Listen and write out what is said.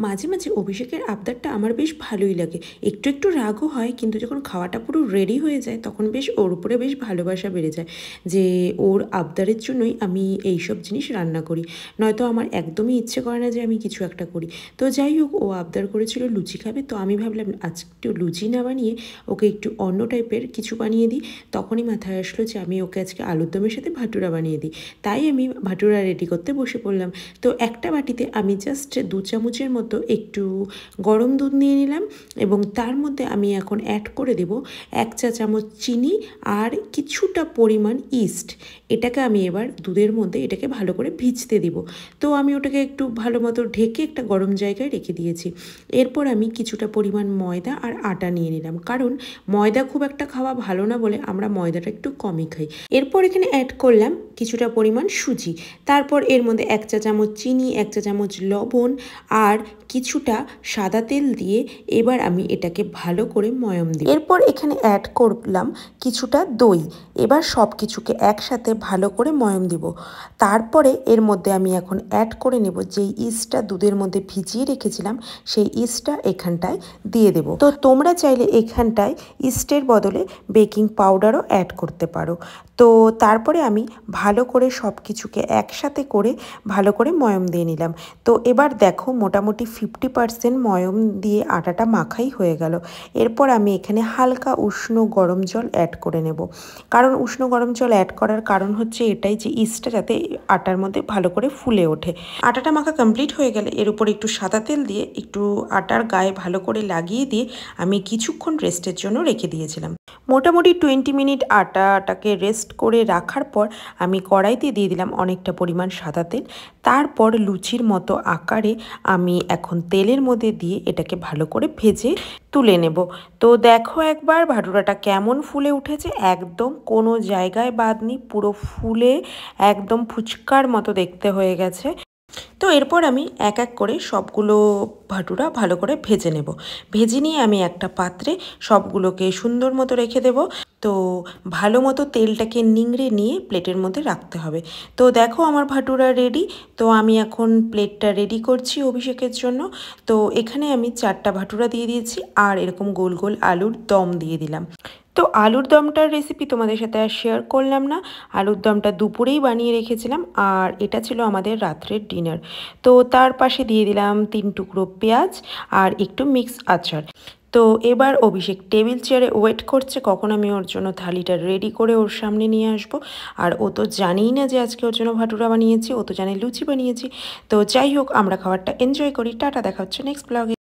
মাঝে মাঝে অভিষেকের আবদারটা আমার বেশ ভালোই লাগে। একটু একটু রাগও হয়, কিন্তু যখন খাওয়াটা পুরো রেডি হয়ে যায় তখন বেশ ওর উপরে বেশ ভালোবাসা বেড়ে যায় যে ওর আবদারের জন্যই আমি এইসব জিনিস রান্না করি। নয়তো আমার একদমই ইচ্ছে করে না যে আমি কিছু একটা করি। তো যাই হোক, ও আবদার করেছিল লুচি খাবে, তো আমি ভাবলাম আজ একটু লুচি না বানিয়ে ওকে একটু অন্য টাইপের কিছু বানিয়ে দিই। তখনই মাথায় আসলো যে আমি ওকে আজকে আলুর দমের সাথে ভাটুরা বানিয়ে দিই। তাই আমি ভাটুরা রেডি করতে বসে পড়লাম। তো একটা বাটিতে আমি জাস্ট 2 চামচের মতো একটু গরম দুধ নিয়ে নিলাম, এবং তার মধ্যে আমি এখন অ্যাড করে দেব 1 চা চামচ চিনি আর কিছুটা পরিমাণ ইস্ট। এটাকে আমি এবার দুধের মধ্যে এটাকে ভালো করে ভিজতে দিব। তো আমি ওটাকে একটু ভালো মতো ঢেকে একটা গরম জায়গায় রেখে দিয়েছি। এরপর আমি কিছুটা পরিমাণ ময়দা আর আটা নিয়ে নিলাম, কারণ ময়দা খুব একটা খাওয়া ভালো না বলে আমরা ময়দাটা একটু কমই খাই। এরপর এখানে অ্যাড করলাম কিছুটা পরিমাণ সুজি। তারপর এর মধ্যে 1 চা চামচ চিনি, 1 চা চামচ লবণ আর কিছুটা সাদা তেল দিয়ে এবার আমি এটাকে ভালো করে ময়াম দিই। এরপর এখানে অ্যাড করলাম কিছুটা দই। এবার সব কিছুকে একসাথে ভালো করে ময়াম দিব। তারপরে এর মধ্যে আমি এখন অ্যাড করে নেব যেই ইস্টটা দুধের মধ্যে ভিজিয়ে রেখেছিলাম, সেই ইস্টটা এখানটায় দিয়ে দেব। তো তোমরা চাইলে এখানটায় ইস্টের বদলে বেকিং পাউডারও অ্যাড করতে পারো। তো তারপরে আমি ভালো করে সব কিছুকে একসাথে করে ভালো করে ময়াম দিয়ে নিলাম। তো এবার দেখো মোটামুটি 50% ময়াম দিয়ে আটাটা মাখাই হয়ে গেল। এরপর আমি এখানে হালকা উষ্ণ গরম জল অ্যাড করে নেব, কারণ উষ্ণ গরম জল অ্যাড করার কারণ হচ্ছে এটাই যে ইস্টটা যাতে আটার মধ্যে ভালো করে ফুলে ওঠে। আটাটা মাখা কমপ্লিট হয়ে গেলে এর উপর একটু সাদা তেল দিয়ে একটু আটার গায়ে ভালো করে লাগিয়ে দিয়ে আমি কিছুক্ষণ রেস্টের জন্য রেখে দিয়েছিলাম। মোটামুটি 20 মিনিট আটাটাকে রেস্ট করে রাখার পর আমি কড়াইতে দিয়ে দিলাম অনেকটা পরিমাণ সাদা তেল। তারপর লুচির মতো আকারে আমি এখন তেলের মধ্যে দিয়ে এটাকে ভালো করে ভেজে তুলে নেব। তো দেখো একবার ভাটুরাটা কেমন ফুলে উঠেছে, একদম কোনো জায়গায় বাদ নেই, পুরো ফুলে একদম ফুচকার মতো দেখতে হয়ে গেছে। তো এরপর আমি এক এক করে সবগুলো ভাটুরা ভালো করে ভেজে নেব। ভেজে নিয়ে আমি একটা পাত্রে সবগুলোকে সুন্দর মতো রেখে দেব। তো ভালো মতো তেলটাকে নিংড়ে নিয়ে প্লেটের মধ্যে রাখতে হবে। তো দেখো আমার ভাটুরা রেডি। তো আমি এখন প্লেটটা রেডি করছি অভিষেকের জন্য। তো এখানে আমি 4টা ভাটুরা দিয়ে দিয়েছি আর এরকম গোল গোল আলুর দম দিয়ে দিলাম। তো আলুর দমটার রেসিপি তোমাদের সাথে আর শেয়ার করলাম না। আলুর দমটা দুপুরেই বানিয়ে রেখেছিলাম আর এটা ছিল আমাদের রাত্রের ডিনার। তো তার পাশে দিয়ে দিলাম 3 টুকরো পেঁয়াজ আর একটু মিক্স আচার। তো এবার অভিষেক টেবিল চেয়ারে ওয়েট করছে কখন আমি ওর জন্য থালিটা রেডি করে ওর সামনে নিয়ে আসবো। আর ও তো জানেই না যে আজকে ওর জন্য ভাটুরা বানিয়েছি, ও তো জানে লুচি বানিয়েছি। তো যাই হোক, আমরা খাবারটা এনজয় করি। টাটা, দেখা হচ্ছে নেক্সট ব্লগে।